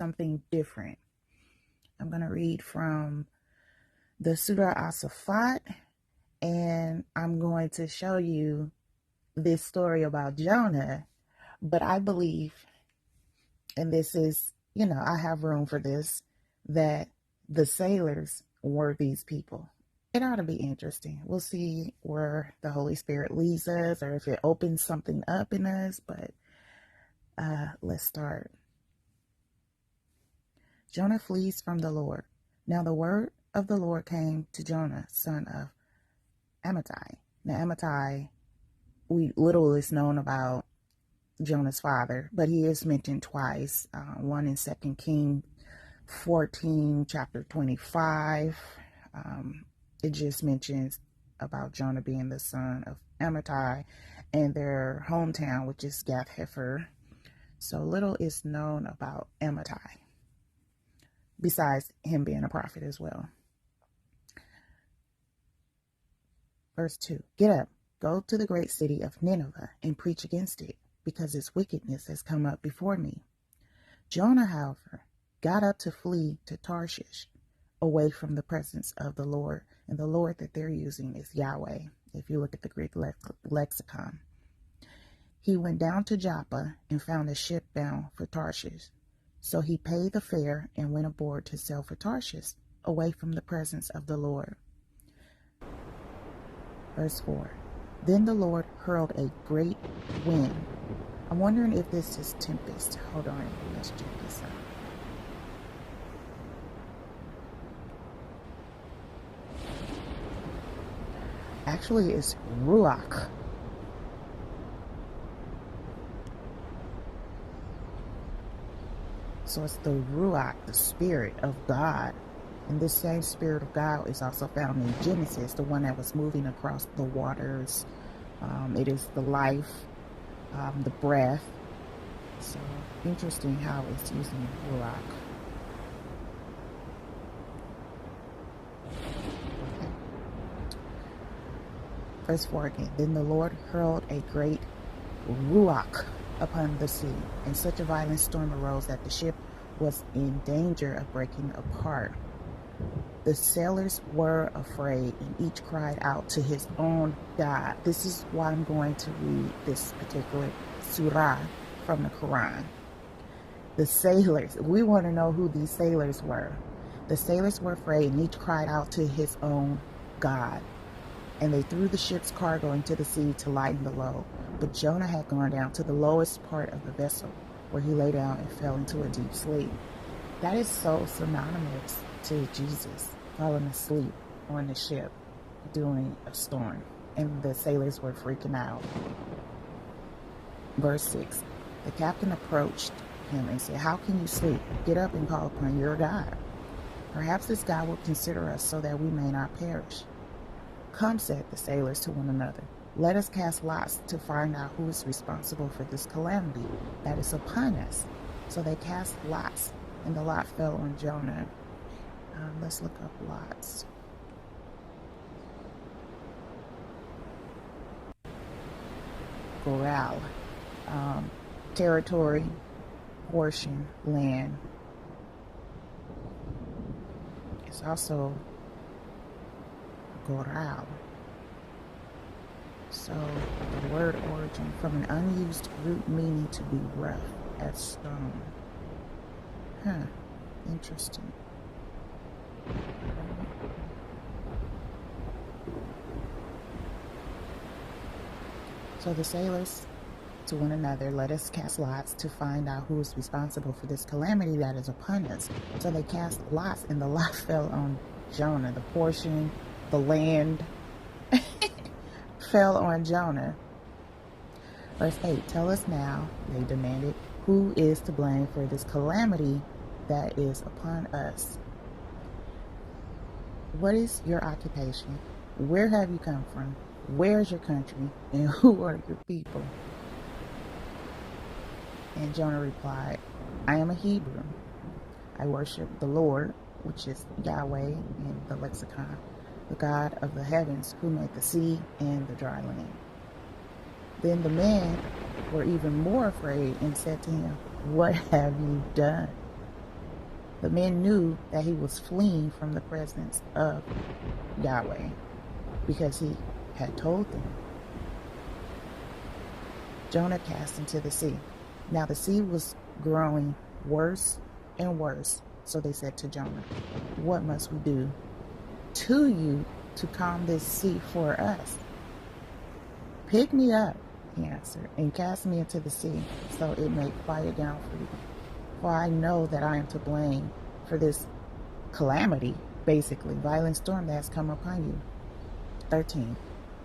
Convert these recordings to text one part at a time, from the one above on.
something different. I'm going to read from the Surat As Saffat, and I'm going to show you this story about Jonah. But I believe, and this is, I have room for this, that the sailors were these people. It ought to be interesting. We'll see where the Holy Spirit leads us, or if it opens something up in us, but let's start. Jonah flees from the Lord. Now the word of the Lord came to Jonah, son of Amittai. Now Amittai, little is known about Jonah's father, but he is mentioned twice. One in 2 Kings 14, chapter 25. It just mentions about Jonah being the son of Amittai and their hometown, which is Gath-Hepher. So little is known about Amittai, besides him being a prophet as well. Verse 2, get up, go to the great city of Nineveh and preach against it, because its wickedness has come up before me. Jonah, however, got up to flee to Tarshish, away from the presence of the Lord. And the Lord that they're using is Yahweh, if you look at the Greek lexicon. He went down to Joppa and found a ship bound for Tarshish. So he paid the fare and went aboard to sail for Tarshish, away from the presence of the Lord. Verse 4. Then the Lord hurled a great wind. I'm wondering if this is tempest. Hold on, let's check this out. Actually, it's Ruach. So it's the Ruach, the Spirit of God. And this same Spirit of God is also found in Genesis, the one that was moving across the waters. It is the life, the breath. So interesting how it's using Ruach. Verse 4 again. Then the Lord hurled a great Ruach upon the sea, and such a violent storm arose that the ship was in danger of breaking apart. The sailors were afraid, and each cried out to his own God. This is why I'm going to read this particular surah from the Qur'an. The sailors, we want to know who these sailors were. The sailors were afraid, and each cried out to his own God. And they threw the ship's cargo into the sea to lighten the load. But Jonah had gone down to the lowest part of the vessel, where he lay down and fell into a deep sleep. That is so synonymous to Jesus falling asleep on the ship during a storm. And the sailors were freaking out. Verse 6. The captain approached him and said, "How can you sleep? Get up and call upon your God. Perhaps this God will consider us so that we may not perish." "Come," said the sailors to one another, "let us cast lots to find out who is responsible for this calamity that is upon us." So they cast lots, and the lot fell on Jonah. Let's look up lots. Goral, territory, portion, land. It's also Goral. So the word origin from an unused root meaning to be rough as stone. Interesting. So the sailors to one another, "Let us cast lots to find out who is responsible for this calamity that is upon us." So they cast lots, and the lot fell on Jonah. The portion, the land fell on Jonah. Verse 8, "Tell us now," they demanded, "who is to blame for this calamity that is upon us?" What is your occupation? Where have you come from? Where is your country? And who are your people? And Jonah replied, "I am a Hebrew. I worship the Lord," which is Yahweh in the lexicon, "the God of the heavens, who made the sea and the dry land." Then the men were even more afraid and said to him, "What have you done?" The men knew that he was fleeing from the presence of Yahweh because he had told them. Jonah cast into the sea. Now the sea was growing worse and worse. So they said to Jonah, "What must we do to you to calm this sea for us?" "Pick me up," he answered, "and cast me into the sea, so it may quiet down for you. For I know that I am to blame for this calamity," basically, violent storm that has come upon you. 13.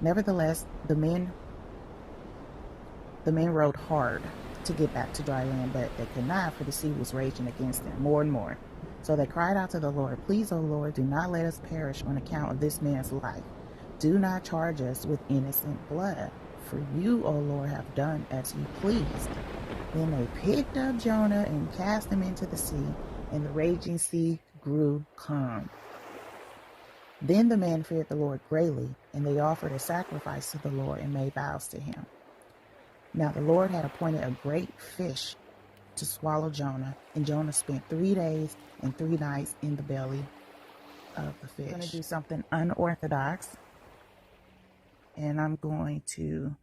Nevertheless, the men rowed hard to get back to dry land, but they could not, for the sea was raging against them more and more. So they cried out to the Lord, "Please, O Lord, do not let us perish on account of this man's life. Do not charge us with innocent blood, for you, O Lord, have done as you pleased." Then they picked up Jonah and cast him into the sea, and the raging sea grew calm. Then the men feared the Lord greatly, and they offered a sacrifice to the Lord and made vows to him. Now the Lord had appointed a great fish to swallow Jonah, and Jonah spent 3 days and 3 nights in the belly of the fish. I'm going to do something unorthodox, and I'm going to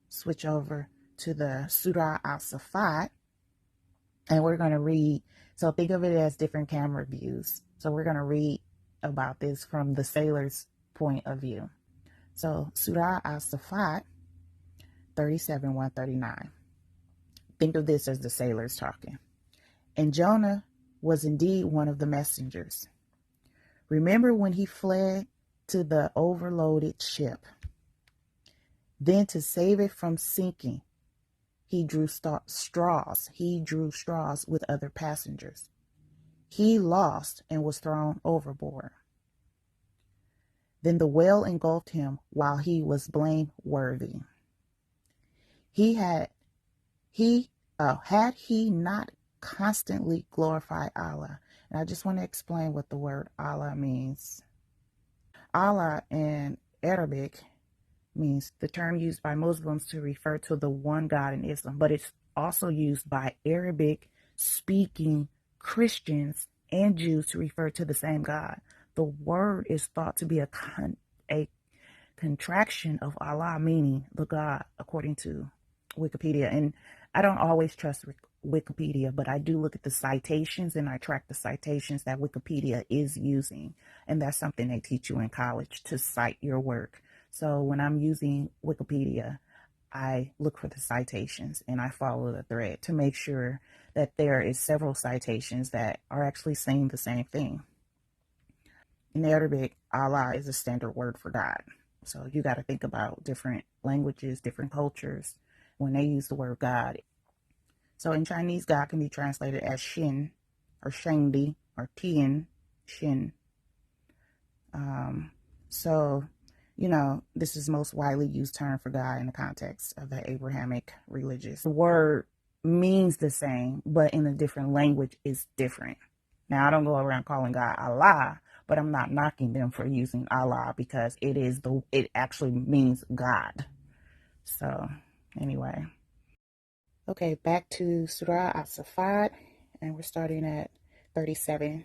switch over to the Surat As Saffat, and we're going to read. So think of it as different camera views. So we're going to read about this from the sailor's point of view. So Surat As Saffat 37, 139. Think of this as the sailors talking. "And Jonah was indeed one of the messengers. Remember when he fled to the overloaded ship. Then to save it from sinking, he drew straws. He drew straws with other passengers. He lost and was thrown overboard. Then the whale engulfed him while he was blameworthy. Had he not constantly glorified Allah." And I just want to explain what the word Allah means. Allah in Arabic means the term used by Muslims to refer to the one God in Islam, but it's also used by Arabic speaking Christians and Jews to refer to the same God. The word is thought to be a contraction of Allah, meaning the God, according to Wikipedia. And I don't always trust Wikipedia, but I do look at the citations and I track the citations that Wikipedia is using. And that's something they teach you in college, to cite your work. So when I'm using Wikipedia, I look for the citations and I follow the thread to make sure that there is several citations that are actually saying the same thing. In Arabic, Allah is a standard word for God. So you got to think about different languages, different cultures when they use the word God. So in Chinese, God can be translated as Shin or Shangdi or Tian, Shin. So, this is the most widely used term for God in the context of the Abrahamic religious. The word means the same, but in a different language is different. Now, I don't go around calling God Allah, but I'm not knocking them for using Allah because it actually means God. So, anyway. Okay, back to Surat As Saffat, and we're starting at 37.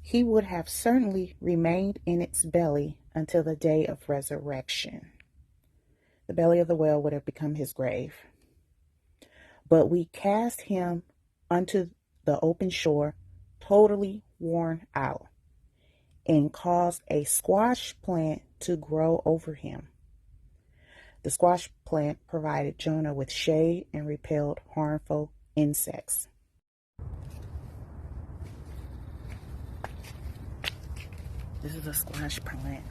"He would have certainly remained in its belly until the day of resurrection. The belly of the whale would have become his grave. But we cast him unto the open shore, totally worn out, and caused a squash plant to grow over him. The squash plant provided Jonah with shade and repelled harmful insects." This is a squash plant.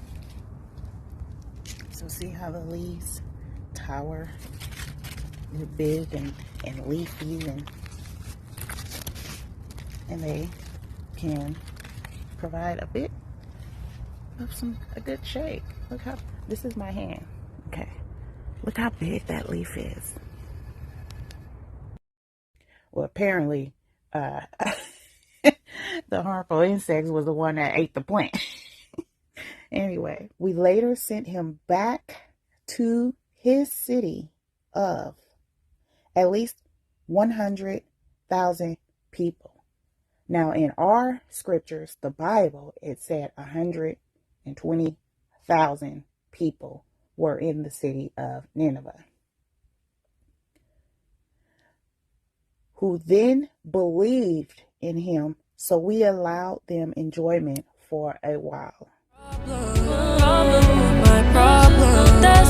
So see how the leaves tower? They're big and leafy, and they can provide a bit of a good shade. Look how, this is my hand. Okay. Look how big that leaf is. Well, apparently, the harmful insects was the one that ate the plant. Anyway, we later sent him back to his city of at least 100,000 people. Now, in our scriptures, the Bible, it said 120,000 people were in the city of Nineveh, who then believed in him. So we allowed them enjoyment for a while. My problem.